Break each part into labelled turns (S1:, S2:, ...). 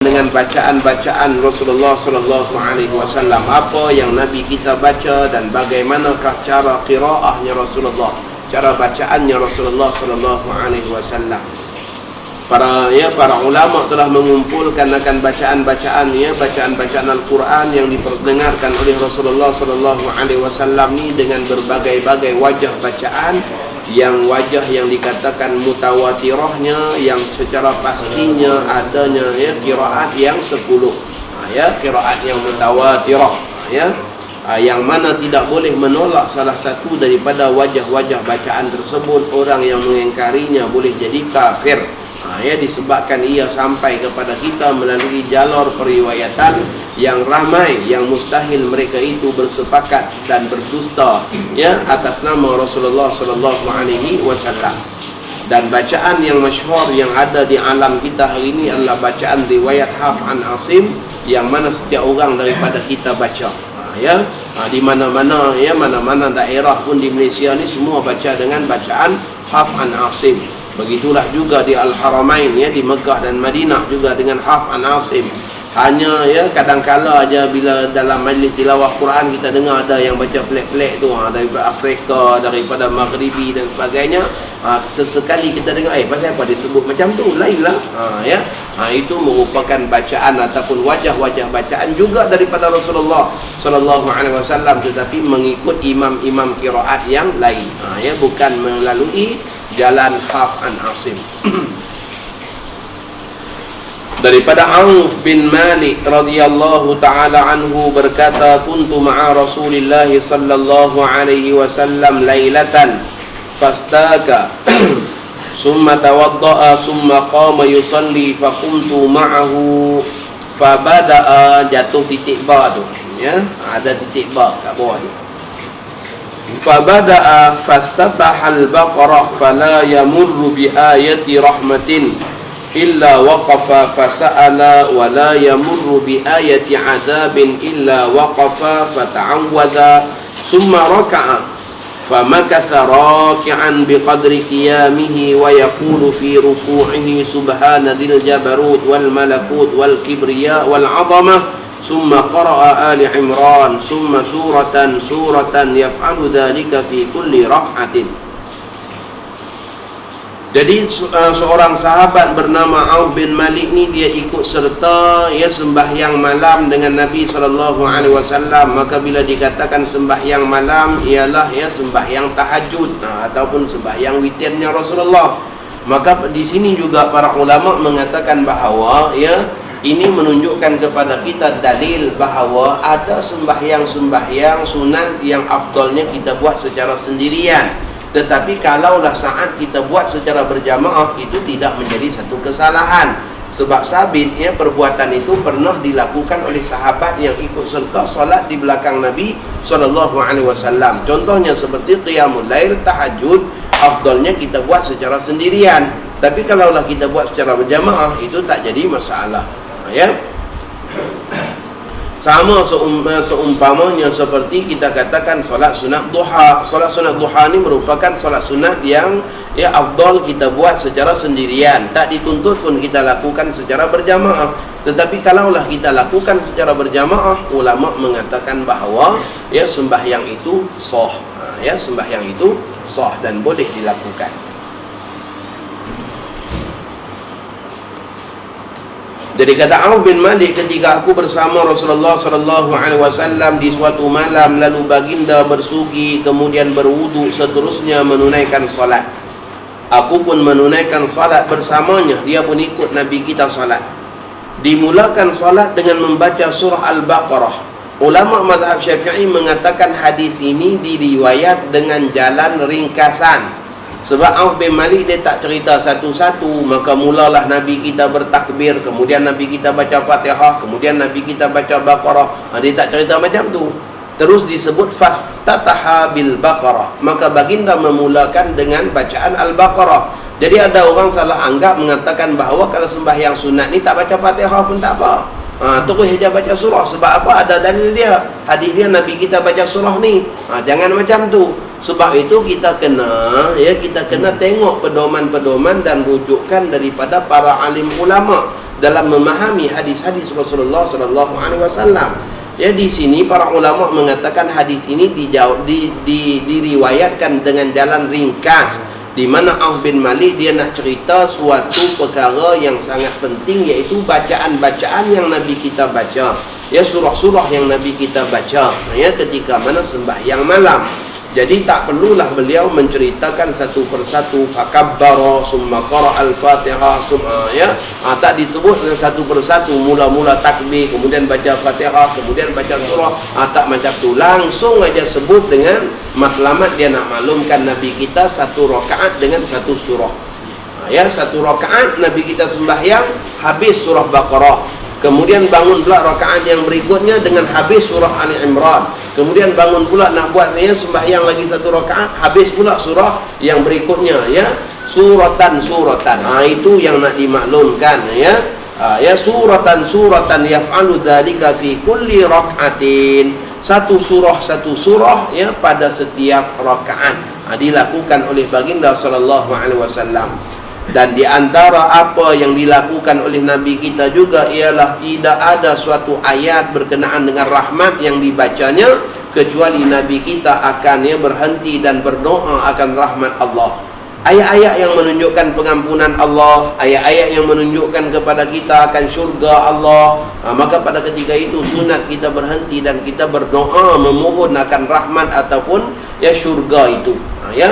S1: dengan bacaan-bacaan Rasulullah sallallahu alaihi wasallam, apa yang Nabi kita baca dan bagaimanakah cara qiraahnya Rasulullah, cara bacaannya Rasulullah sallallahu alaihi wasallam. Para ulama telah mengumpulkan akan bacaan-bacaan bacaan-bacaan Al-Quran yang diperdengarkan oleh Rasulullah sallallahu alaihi wasallam ni dengan berbagai-bagai wajah bacaan, yang wajah yang dikatakan mutawatirahnya, yang secara pastinya adanya qiraat yang 10, qiraat yang mutawatirah, yang mana tidak boleh menolak salah satu daripada wajah-wajah bacaan tersebut. Orang yang mengingkarinya boleh jadi kafir, disebabkan ia sampai kepada kita melalui jalur periwayatan yang ramai, yang mustahil mereka itu bersepakat dan berdusta atas nama Rasulullah sallallahu alaihi wasallam. Dan bacaan yang masyhur yang ada di alam kita hari ini adalah bacaan riwayat Hafs an Asim, yang mana setiap orang daripada kita baca. Di mana-mana mana-mana daerah pun di Malaysia ni semua baca dengan bacaan Hafs an Asim. Begitulah juga di Al-Haramain, di Mekah dan Madinah juga dengan Hafs an Asim. Hanya kadang-kala aja bila dalam majlis tilawah Quran kita dengar ada yang baca pelik-pelik tu, daripada Afrika, daripada Maghribi dan sebagainya. Sesekali kita dengar, pasal apa dia sebut macam tu, lainlah. Itu merupakan bacaan ataupun wajah-wajah bacaan juga daripada Rasulullah sallallahu alaihi wasallam, tetapi mengikut imam-imam qiraat yang lain, bukan melalui jalan Hafs an Asim. Daripada Auf bin Malik radhiyallahu taala anhu berkata, kuntu ma'a Rasulillah sallallahu alaihi wasallam lailatan fastaka summa tawadda'a summa qama yusalli faqumtu ma'ahu fabada'a, jatuh titik ba tu, ada titik ba kat bawah tu. Fabada'a fastataha al-baqarah fala yamurru bi ayati rahmatin illa waqafa fasa'ala wa la yamurru bi ayati 'adzabin illa waqafa fata'awwadha summa raka'a famakatha raki'an biqadri qiyamihi wa yaqulu fi ruku'ihi subhana dzil jabarut wal malakut wal kibriya wal 'azamah summa qara'a Ali Imran summa suratan yaf'alu dhalika fi kulli rak'atin. Jadi seorang sahabat bernama Auf bin Malik ni dia ikut serta sembahyang malam dengan Nabi SAW. Maka bila dikatakan sembahyang malam ialah sembahyang tahajud ataupun sembahyang witirnya Rasulullah. Maka di sini juga para ulama mengatakan bahawa ini menunjukkan kepada kita dalil bahawa ada sembahyang-sembahyang sunat yang afdalnya kita buat secara sendirian. Tetapi kalaulah saat kita buat secara berjamaah, itu tidak menjadi satu kesalahan. Sebab sabit perbuatan itu pernah dilakukan oleh sahabat yang ikut serta solat di belakang Nabi SAW. Contohnya seperti qiyamul lail, tahajud, afdalnya kita buat secara sendirian. Tapi kalaulah kita buat secara berjamaah, itu tak jadi masalah. Sama seumpamanya seperti kita katakan solat sunat duha. Solat sunat duha ni merupakan solat sunat yang afdal kita buat secara sendirian. Tak dituntut pun kita lakukan secara berjamaah. Tetapi kalaulah kita lakukan secara berjamaah, ulama mengatakan bahawa sembahyang itu sah. Sembahyang itu sah dan boleh dilakukan. Jadi kata Auf bin Malik, ketika aku bersama Rasulullah SAW di suatu malam, lalu baginda bersugi, kemudian berwudu, seterusnya menunaikan salat. Aku pun menunaikan salat bersamanya, dia pun ikut Nabi kita salat. Dimulakan salat dengan membaca surah Al-Baqarah. Ulama mazhab Syafi'i mengatakan hadis ini diriwayat dengan jalan ringkasan. Sebab Auf bin Malik dia tak cerita satu-satu. Maka mulalah Nabi kita bertakbir, kemudian Nabi kita baca Fatihah, kemudian Nabi kita baca Baqarah. Dia tak cerita macam tu. Terus disebut faftataha bil Baqarah, maka baginda memulakan dengan bacaan Al-Baqarah. Jadi ada orang salah anggap mengatakan bahawa kalau sembahyang sunat ni tak baca Fatihah pun tak apa. Terus saja baca surah. Sebab apa? Ada dalil dia, hadis dia, Nabi kita baca surah ni. Jangan macam tu. Sebab itu kita kena tengok pedoman-pedoman dan rujukan daripada para alim ulama. dalam memahami hadis-hadis Rasulullah sallallahu alaihi wasallam. Ya, di sini para ulama mengatakan hadis ini diriwayatkan dengan jalan ringkas, di mana Auf bin Malik dia nak cerita suatu perkara yang sangat penting, iaitu bacaan-bacaan yang Nabi kita baca, ya, surah-surah yang Nabi kita baca, ya, ketika mana sembahyang malam. Jadi tak perlulah beliau menceritakan satu persatu fakabbara summa qara al-Fatihah ya. Tak disebut dengan satu persatu, mula-mula takbir, kemudian baca Fatihah, kemudian baca surah. Tak macam tu, langsung aja sebut dengan matlamat dia nak maklumkan Nabi kita satu rakaat dengan satu surah. Ya, satu rakaat Nabi kita sembahyang habis surah Baqarah. Kemudian bangun pula rakaat yang berikutnya dengan habis surah Ali Imran. Kemudian bangun pula nak buatnya sembahyang lagi satu rakaat, habis pula surah yang berikutnya, ya, suratan. Itu yang nak dimaklumkan, ya. Ya, suratan yaf'alu dzalika fi kulli rak'atin. Satu surah ya pada setiap rakaat. Dilakukan oleh baginda sallallahu alaihi wasallam. Dan di antara apa yang dilakukan oleh Nabi kita juga ialah tidak ada suatu ayat berkenaan dengan rahmat yang dibacanya kecuali Nabi kita akan berhenti dan berdoa akan rahmat Allah. Ayat-ayat yang menunjukkan pengampunan Allah, ayat-ayat yang menunjukkan kepada kita akan syurga Allah, maka pada ketika itu sunat kita berhenti dan kita berdoa memohon akan rahmat ataupun syurga itu, ya.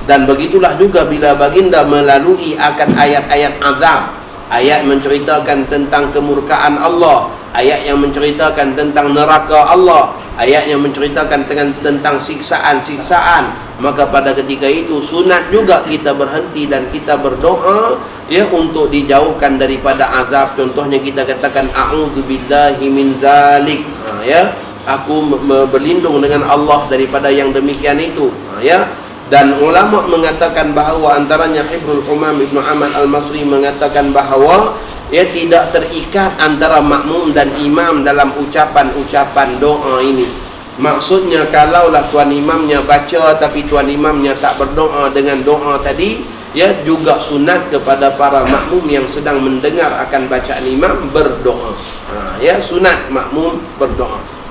S1: Dan begitulah juga bila baginda melalui akan ayat-ayat azab, ayat menceritakan tentang kemurkaan Allah, ayat yang menceritakan tentang neraka Allah, ayat yang menceritakan tentang siksaan-siksaan, maka pada ketika itu sunat juga kita berhenti dan kita berdoa, ya, untuk dijauhkan daripada azab. Contohnya kita katakan a'udzubillahi min zalik, ya, aku berlindung dengan Allah daripada yang demikian itu, ya. Dan ulama mengatakan bahawa antaranya Hibrul Humam Ibn Ahmad Al-Masri mengatakan bahawa tidak terikat antara makmum dan imam dalam ucapan-ucapan doa ini. Maksudnya kalaulah tuan imamnya baca tapi tuan imamnya tak berdoa dengan doa tadi, juga sunat kepada para makmum yang sedang mendengar akan bacaan imam berdoa. Sunat makmum berdoa.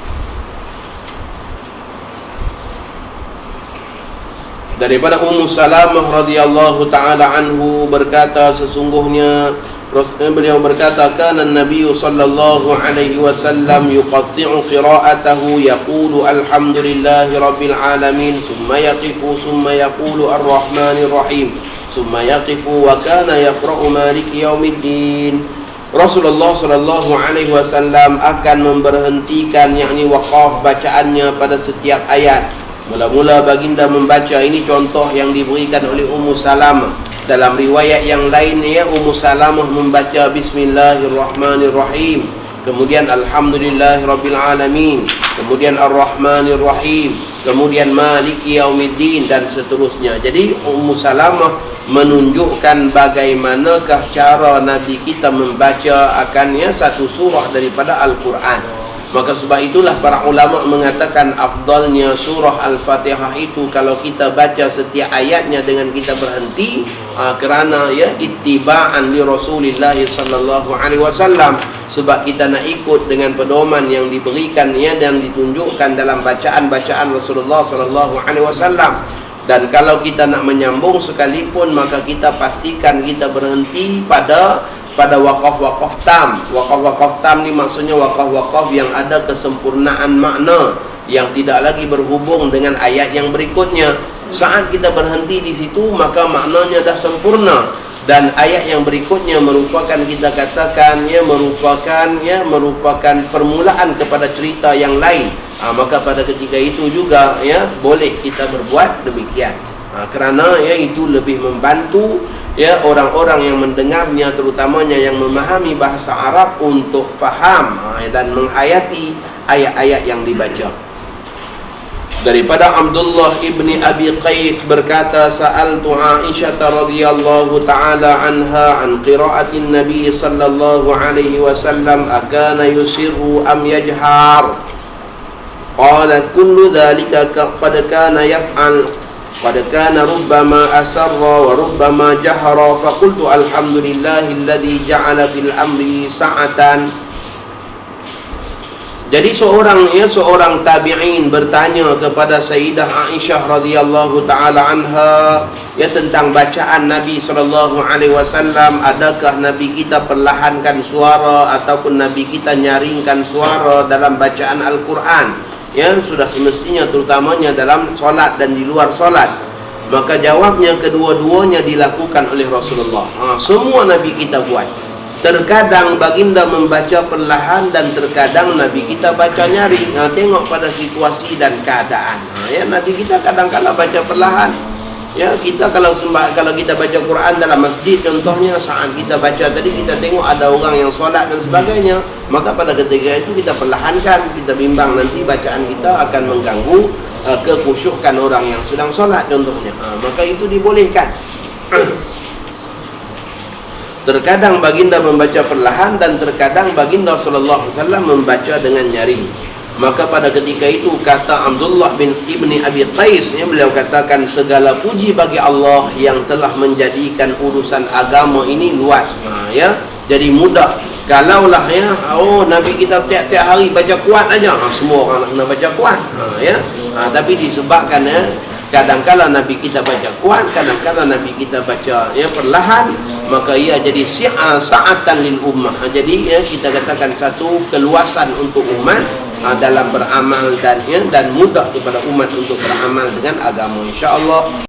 S1: Daripada Ummu Salamah radhiyallahu taala anhu berkata, sesungguhnya beliau berkata, kana Nabi sallallahu alaihi wasallam yuqatti'u qira'atahu yaqulu alhamdulillahi rabbil alamin thumma yaqifu thumma yaqulu arrahmanir rahim thumma yaqifu wa kana yaqra'u maliki yaumiddin. Rasulullah sallallahu alaihi wasallam akan memberhentikan, yakni waqaf bacaannya pada setiap ayat. Mula-mula baginda membaca, ini contoh yang diberikan oleh Ummu Salamah. Dalam riwayat yang lain, Ummu Salamah membaca Bismillahirrahmanirrahim, kemudian Alhamdulillahirabbil alamin, kemudian Ar-Rahmanir Rahim, kemudian Maliki Yaumiddin, dan seterusnya. Jadi Ummu Salamah menunjukkan bagaimanakah cara Nabi kita membaca akan satu surah daripada Al-Quran. Maka sebab itulah para ulama mengatakan afdalnya surah Al-Fatihah itu kalau kita baca setiap ayatnya dengan kita berhenti, kerana ittiba'an li Rasulillah sallallahu alaihi wasallam, sebab kita nak ikut dengan pedoman yang diberikan dan ditunjukkan dalam bacaan-bacaan Rasulullah sallallahu alaihi wasallam. Dan kalau kita nak menyambung sekalipun, maka kita pastikan kita berhenti pada wakaf-wakaf tam. Wakaf-wakaf tam ni maksudnya wakaf-wakaf yang ada kesempurnaan makna, yang tidak lagi berhubung dengan ayat yang berikutnya. Saat kita berhenti di situ, maka maknanya dah sempurna, dan ayat yang berikutnya merupakan, kita katakan merupakan permulaan kepada cerita yang lain. Maka pada ketika itu juga boleh kita berbuat demikian, kerana itu lebih membantu orang-orang yang mendengarnya, terutamanya yang memahami bahasa Arab, untuk faham dan menghayati ayat-ayat yang dibaca. Daripada Abdullah ibni Abi Qais berkata, sa'altu Aisyah radhiyallahu ta'ala anha an qira'atin Nabi sallallahu alaihi wasallam akana yusirru am yajhar. Qalat kullu dhalika qad kana yaf'al qad kana rubbama asarra wa rubbama jahara fa qultu alhamdulillahilladzi ja'ala fil amri sa'atan. Jadi seorang tabi'in bertanya kepada Sayyidah Aisyah radhiyallahu taala anha tentang bacaan Nabi sallallahu alaihi wasallam, adakah Nabi kita perlahankan suara ataupun Nabi kita nyaringkan suara dalam bacaan Al-Quran, sudah semestinya terutamanya dalam solat dan di luar solat. Maka jawabnya kedua-duanya dilakukan oleh Rasulullah. Semua Nabi kita buat. Terkadang baginda membaca perlahan dan terkadang Nabi kita baca nyaring. Tengok pada situasi dan keadaan. Nabi kita kadang-kadang baca perlahan. Kita kalau kita baca Quran dalam masjid contohnya, saat kita baca tadi kita tengok ada orang yang solat dan sebagainya, maka pada ketika itu kita perlahankan. Kita bimbang nanti bacaan kita akan mengganggu kekhusyukan orang yang sedang solat contohnya. Maka itu dibolehkan. Terkadang baginda membaca perlahan dan terkadang baginda sallallahu alaihi wasallam membaca dengan nyaring. Maka pada ketika itu kata Abdullah bin Ibni Abi Qais, beliau katakan, segala puji bagi Allah yang telah menjadikan urusan agama ini luas. Jadi mudah. Kalaulah Nabi kita tiap-tiap hari baca kuat aja, semua orang nak baca kuat. Tapi disebabkan kadang-kala Nabi kita baca kuat, kadang-kala Nabi kita baca perlahan, maka ia jadi sa'atan lil ummah. Jadi kita katakan satu keluasan untuk umat dalam beramal dan mudah kepada umat untuk beramal dengan agama, insya-Allah.